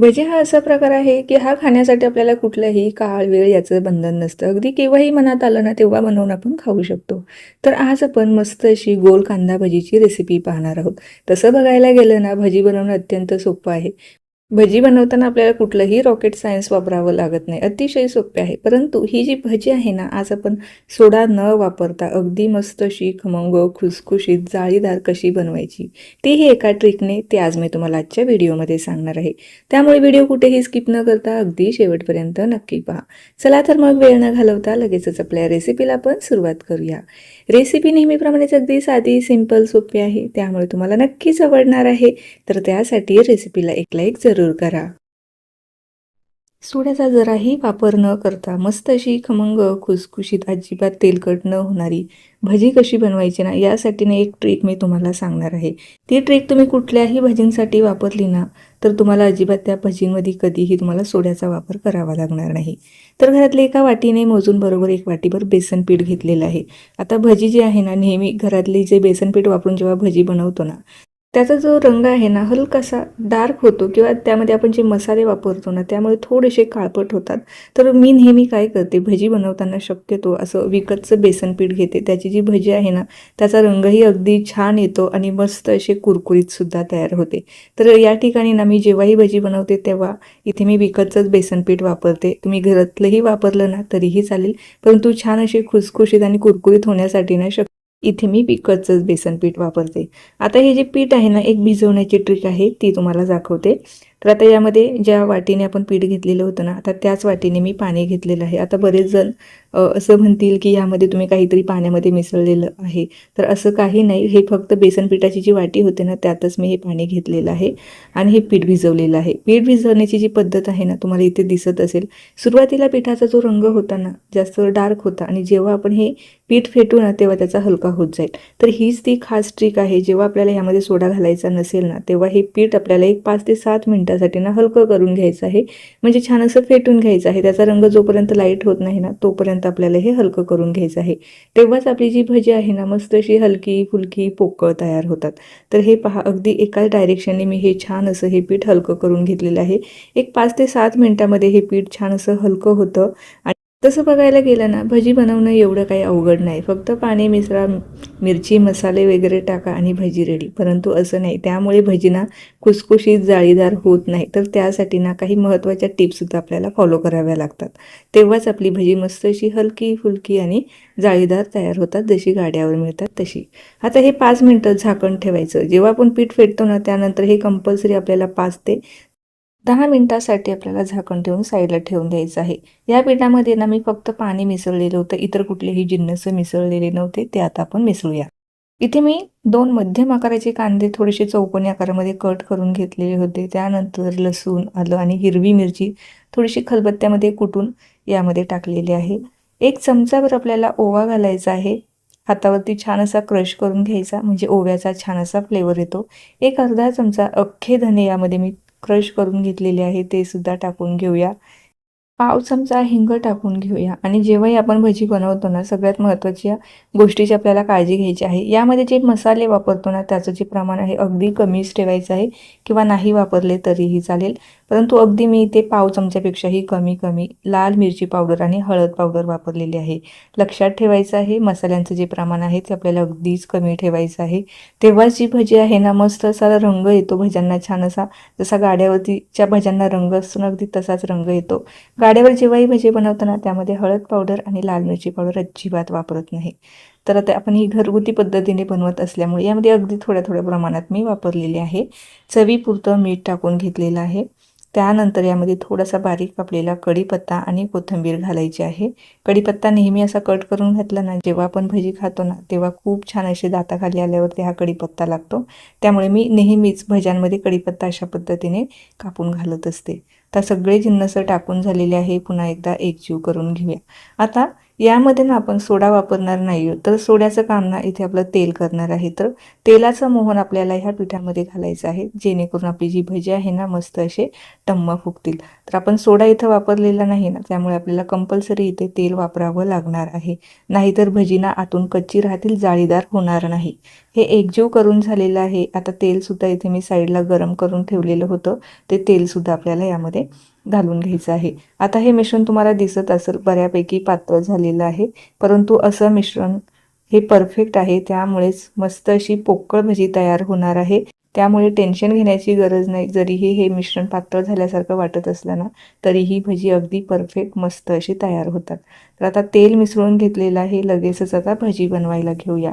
भजी हा असा प्रकार आहे, की हा खाण्यासाठी आपल्याला कुठलाही काळ, वेळ याचं बंधन नसतं. अगदी केव्हाही मनात आलं ना, तेव्हा बनवून आपण खाऊ शकतो. तर आज आपण मस्त अशी गोल कांदा भजीची रेसिपी पाहणार आहोत. तसं बघायला गेलं ना, भजी बनवणं अत्यंत सोपं आहे. भजी बनवताना आपल्याला कुठलंही रॉकेट सायन्स वापरावं लागत नाही. अतिशय सोपे आहे. परंतु ही जी भजी आहे ना, आज आपण सोडा न वापरता अगदी मस्त अशी खमंग, खुसखुशीत, जाळीदार कशी बनवायची, तीही एका ट्रिकने ते आज मी तुम्हाला आजच्या व्हिडिओमध्ये सांगणार आहे. त्यामुळे व्हिडिओ कुठेही स्किप न करता अगदी शेवटपर्यंत नक्की पहा. चला तर मग वेळ न घालवता लगेचच आपल्या रेसिपीला आपण सुरुवात करूया. रेसिपी नेहमीप्रमाणेच अगदी साधी, सिंपल, सोपी आहे. त्यामुळे तुम्हाला नक्कीच आवडणार आहे. तर त्यासाठी रेसिपीला एक लाईक जरूर करा. सोड्याचा जराही वापर न करता मस्त अशी खमंग, खुसखुशीत, अजिबात तेलकट न होणारी भजी कशी बनवायची ना, यासाठी ना एक ट्रिक मी तुम्हाला सांगणार आहे. ती ट्रिक तुम्ही कुठल्याही भजींसाठी वापरली ना, तर तुम्हाला अजिबात त्या भजींमध्ये कधीही तुम्हाला सोड्याचा वापर करावा लागणार नाही. तर घरातल्या एका वाटीने मोजून बरोबर 1 वाटीभर बेसन पीठ घेतलेलं आहे. आता भजी जी आहे ना, नेहमी घरातली जे बेसन पीठ वापरून जेव्हा भजी बनवतो ना, त्याचा जो रंग आहे ना, हलकासा डार्क होतो किंवा त्यामध्ये आपण जे मसाले वापरतो ना, त्यामुळे थोडेसे काळपट होतात. तर मी नेहमी काय करते, भजी बनवताना शक्यतो असं विकतचं बेसन पीठ घेते. त्याची जी भजी आहे ना, त्याचा रंगही अगदी छान येतो आणि मस्त असे कुरकुरीतसुद्धा तयार होते. तर या ठिकाणी ना, मी जेव्हाही भजी बनवते तेव्हा इथे मी विकतचंच बेसन पीठ वापरते. तुम्ही घरातलंही वापरलं ना तरीही चालेल, परंतु छान असे खुसखुशीत आणि कुरकुरीत होण्यासाठी ना इथे मी विकतचंच बेसन पीठ वापरते. आता हे जे पीठ आहे ना, एक भिजवण्याची ट्रिक आहे, ती तुम्हाला दाखवते. तर आता यामध्ये ज्या वाटीने आपण पीठ घेतलेलं होतं ना, आता त्याच वाटीने मी पाणी घेतलेलं आहे. आता बरेच जण असं म्हणतील, की यामध्ये तुम्ही काहीतरी पाण्यामध्ये मिसळलेलं आहे. तर असं काही नाही. हे फक्त बेसन पिठाची जी वाटी होते ना, त्यातच मी हे पाणी घेतलेलं आहे आणि हे पीठ भिजवलेलं आहे. पीठ भिजवण्याची जी पद्धत आहे ना, तुम्हाला इथे दिसत असेल. सुरुवातीला पिठाचा जो रंग होता ना, जास्त डार्क होता आणि जेव्हा आपण हे पीठ फेटू ना, तेव्हा त्याचा हलका होत जाईल. तर हीच ती खास ट्रिक आहे. जेव्हा आपल्याला यामध्ये सोडा घालायचा नसेल ना, तेव्हा हे पीठ आपल्याला एक 5 ते 7 मिनिटासाठी ना हलकं करून घ्यायचं आहे. म्हणजे छान असं फेटून घ्यायचं आहे. त्याचा रंग जोपर्यंत लाईट होत नाही ना, तोपर्यंत आपल्याला हे हलकं करून घ्यायचं आहे. तेव्हाच आपली जी भजी आहे ना, मस्त अशी हलकी-फुलकी पोकळ तयार होतात. तर हे पहा, अगदी एकाच डायरेक्शनने मी हे छान असं हे पीठ हलकं करून घेतलेलं आहे. एक 5 ते 7 मिनिटामध्ये हे पीठ छान असं हलकं होतं. तसं बघायला गेलं ना, भजी बनवणं एवढं काही अवघड नाही. फक्त पाणी मिसळा, मिरची, मसाले वगैरे टाका आणि भजी रेडी. परंतु असं नाही. त्यामुळे भजी ना खुसखुशीत, जाळीदार होत नाही. तर त्यासाठी ना काही महत्त्वाच्या टिप्ससुद्धा आपल्याला फॉलो कराव्या लागतात. तेव्हाच आपली भजी मस्त अशी हलकी-फुलकी आणि जाळीदार तयार होतात, जशी गाड्यावर मिळतात तशी. आता हे 5 मिनिटं झाकण ठेवायचं. जेव्हा आपण पीठ फेटतो ना, त्यानंतर हे कंपल्सरी आपल्याला 5 ते 10 मिनिटासाठी आपल्याला झाकण ठेवून साईडला ठेवून द्यायचं आहे. या पिठामध्ये ना मी फक्त पाणी मिसळलेलं होतं, इतर कुठलेही जिन्नस मिसळलेले नव्हते. ते आता आपण मिसळूया. इथे मी 2 मध्यम आकाराचे कांदे थोडेसे चौकोनी आकारामध्ये कट करून घेतलेले होते. त्यानंतर लसूण, आलं आणि हिरवी मिरची थोडीशी खलबत्त्यामध्ये कुटून यामध्ये टाकलेली आहे. 1 चमचाभर आपल्याला ओवा घालायचा आहे. हातावरती छान असा क्रश करून घ्यायचा, म्हणजे ओव्याचा छान असा फ्लेवर येतो. एक अर्धा चमचा अख्खे धने यामध्ये मी क्रश करून घेतलेले आहे, ते सुद्धा टाकून घेऊया. पाव चमचा हिंग टाकून घेऊया आणि जेव्हाही आपण भजी बनवतो ना, सगळ्यात महत्त्वाच्या गोष्टीची आपल्याला काळजी घ्यायची आहे. यामध्ये जे मसाले वापरतो ना, त्याचं जे प्रमाण आहे अगदी कमीच ठेवायचं आहे किंवा नाही वापरले तरीही चालेल. परंतु अगदी मी इथे पाव चमच्यापेक्षाही कमी लाल मिरची पावडर आणि हळद पावडर वापरलेली आहे. लक्षात ठेवायचं आहे, मसाल्यांचं जे प्रमाण आहे ते आपल्याला अगदीच कमी ठेवायचं आहे. तेव्हाच जी भजी आहे ना, मस्त असा रंग येतो भज्यांना छान असा. जसा गाड्यावरतीच्या भज्यांना रंग असतो ना, अगदी तसाच रंग येतो. गाड्यावर जेव्हाही भजी बनवताना त्यामध्ये हळद पावडर आणि लाल मिरची पावडर अजिबात वापरत नाही. तर आता आपण ही घरगुती पद्धतीने बनवत असल्यामुळे यामध्ये अगदी थोड्या प्रमाणात मी वापरलेले आहे. चवीपुरतं मीठ टाकून घेतलेलं आहे. त्यानंतर यामध्ये थोडासा बारीक कापलेला कढीपत्ता आणि कोथिंबीर घालायची आहे. कढीपत्ता नेहमी असा कट करून घातला ना, जेव्हा आपण भजी खातो ना, तेव्हा खूप छान असे दाताखाली आल्यावरती हा कढीपत्ता लागतो. त्यामुळे मी नेहमीच भज्यांमध्ये कढीपत्ता अशा पद्धतीने कापून घालत असते. तर सगळे जिन्नस टाकून झालेले आहे. पुन्हा एकदा एकजीव करून घेऊया. आता यामध्ये ना आपण सोडा वापरणार नाही, तर सोड्याचं काम ना इथे आपलं तेल करणार आहे. तर तेलाचं मोहन आपल्याला ह्या पिठामध्ये घालायचं आहे, जेणेकरून आपली जी भजी आहे ना, मस्त असे टम्म फुगतील. तर आपण सोडा इथं वापरलेला नाही ना, त्यामुळे आपल्याला कंपल्सरी इथे तेल वापरावं लागणार आहे. नाहीतर भजी ना आतून कच्ची राहतील, जाळीदार होणार नाही. हे एकजीव करून झालेलं आहे. आता तेलसुद्धा इथे मी साईडला गरम करून ठेवलेलं होतं, ते तेलसुद्धा आपल्याला यामध्ये घालून घ्यायचं आहे. आता हे मिश्रण तुम्हाला दिसत असेल बऱ्यापैकी पातळ झालेलं आहे, परंतु असं मिश्रण हे परफेक्ट आहे. त्यामुळेच मस्त अशी पोकळ भजी तयार होणार आहे. त्यामुळे टेन्शन घेण्याची गरज नाही. जरीही हे मिश्रण पातळ झाल्यासारखं वाटत असलं ना, तरीही भजी अगदी परफेक्ट मस्त अशी तयार होतात. तर आता तेल मिसळून घेतलेलं आहे. लगेचच आता भजी बनवायला घेऊया.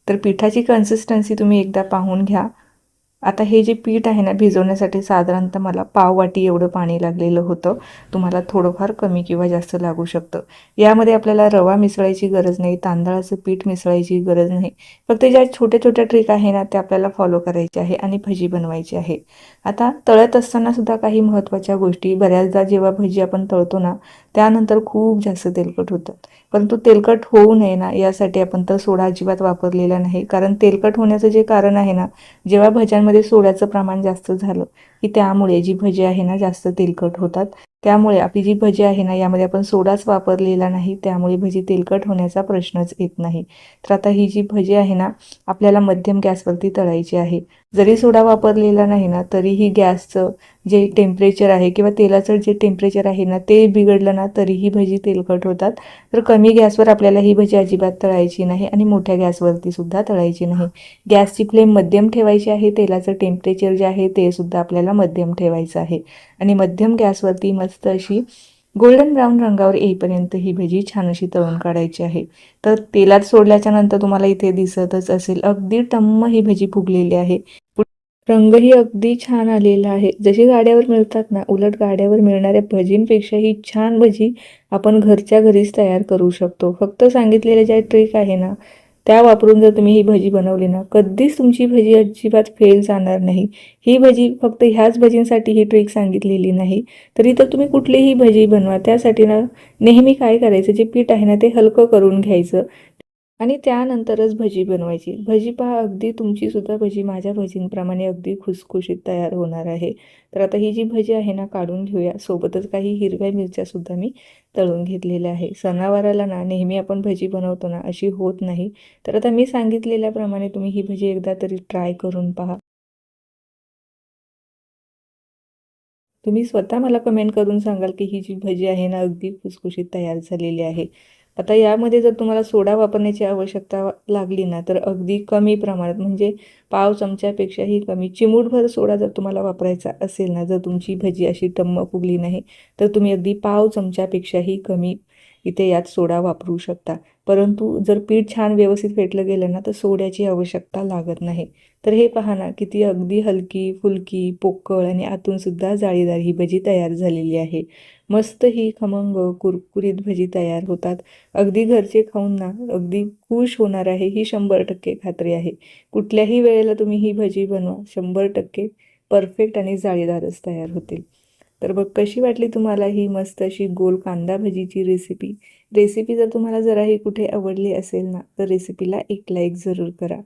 तर पिठाची कन्सिस्टन्सी तुम्ही एकदा पाहून घ्या. आता हे जे पीठ आहे ना, भिजवण्यासाठी साधारणतः मला पाव वाटी एवढं पाणी लागलेलं होतं. तुम्हाला थोडंफार कमी किंवा जास्त लागू शकतं. यामध्ये आपल्याला रवा मिसळायची गरज नाही, तांदळाचं पीठ मिसळायची गरज नाही. फक्त ज्या छोट्या छोट्या ट्रिक आहे ना, त्या आपल्याला फॉलो करायची आहे आणि भजी बनवायची आहे. आता तळत असताना सुद्धा काही महत्त्वाच्या गोष्टी, बऱ्याचदा जेव्हा भजी आपण तळतो ना, त्यानंतर खूप जास्त तेलकट होतात. परंतु तेलकट होऊ नये ना, यासाठी आपण तर सोडा अजिबात वापरलेला नाही. कारण तेलकट होण्याचं जे कारण आहे ना, जेव्हा भज्यांमध्ये सोड्याचं प्रमाण जास्त झालं की त्यामुळे जी भजी आहे ना, जास्त तेलकट होतात. त्यामुळे आपली जी भजी आहे ना, यामध्ये आपण सोडाच वापरलेला नाही, त्यामुळे भजी तेलकट होण्याचा प्रश्नच येत नाही. तर आता ही जी भजी आहे ना, आपल्याला मध्यम गॅसवरती तळायची आहे. जरी सोडा वापरलेला नाही ना, तरीही गॅसचं जे टेम्परेचर आहे किंवा तेलाचं जे टेम्परेचर आहे ना, ते बिघडलं ना, तरीही भजी तेलकट होतात. तर कमी गॅसवर आपल्याला ही भजी अजिबात तळायची नाही आणि मोठ्या गॅसवरती सुद्धा तळायची नाही. गॅसची फ्लेम मध्यम ठेवायची आहे. तेलाचं टेम्परेचर जे आहे ते सुद्धा आपल्याला मध्यम ठेवायचं आहे आणि मध्यम गॅसवरती मस्त अशी गोल्डन ब्राऊन रंगावर येईपर्यंत ही भजी छान अशी तळून काढायची आहे. तर तेलात सोडल्याच्या नंतर तुम्हाला इथे दिसतच असेल अगदी टम्म ही भजी फुगलेली आहे. रंगही अगदी छान आलेला आहे. जशी गाड्यावर मिळतात ना, उलट गाड्यावर मिळणाऱ्या भजींपेक्षा ही छान भजी आपण घरच्या घरीच तयार करू शकतो. फक्त सांगितलेल्या ज्या ट्रिक आहे ना, त्या वापरून जर तुम्ही ही भजी बनवली ना, कधीच तुमची भजी अजिबात फेल जाणार नाही. ही भजी फक्त ह्याच भजींसाठी ही ट्रिक सांगितलेली नाही, तरी तर तुम्ही कुठलीही भजी बनवा. त्यासाठी ना नेहमी काय करायचं, जे पीठ आहे ना ते हलकं करून घ्यायचं आणि त्यानंतरच भजी बनवायची. भजी पहा अगदी तुमची सुद्धा भजी माझ्या भजींप्रमाणे अगदी खुसखुशीत तयार होणार आहे. तर आता ही जी भजी आहे ना, काढून घेऊया. सोबतच काही हिरव्या मिरच्यासुद्धा मी तळून घेतलेल्या आहे. सणावाराला ना नेहमी आपण भजी बनवतो ना, अशी होत नाही. तर आता मी सांगितलेल्याप्रमाणे तुम्ही ही भजी एकदा तरी ट्राय करून पहा. तुम्ही स्वतः मला कमेंट करून सांगाल की ही जी भजी आहे ना, अगदी खुसखुशीत तयार झालेली आहे. आता यामध्ये जर तुम्हाला सोडा वापरण्याची आवश्यकता लागली ना, तर अगदी कमी प्रमाणात, म्हणजे पाव चमच्यापेक्षाही कमी, चिमूटभर सोडा जर तुम्हाला वापरायचा असेल ना, जर तुमची भजी अशी टम्म फुगली नाही, तर तुम्ही अगदी पाव चमच्यापेक्षाही कमी इथे यात सोडा वापरू शकता. परंतु जर पीठ छान व्यवस्थित फेटलं गेलं ना, तर सोड्याची आवश्यकता लागत नाही. तर हे पहा ना, किती अगदी हलकी फुलकी पोकळ आणि आतूनसुद्धा जाळीदार ही भजी तयार झालेली आहे. मस्त ही खमंग कुरकुरीत भजी तयार होतात. अगदी घरचे खाऊन ना अगदी खुश होणार आहे, ही 100% खात्री आहे. कुठल्याही वेळेला तुम्ही ही भजी बनवा, 100% परफेक्ट आणि जाळीदारच तयार होतील. तर बघ कशी वाटली तुम्हाला ही मस्त अशी गोल कांदा भजीची रेसिपी. जर तुम्हाला जराही कुठे आवडली असेल ना, तर रेसिपीला एक लाईक जरूर करा.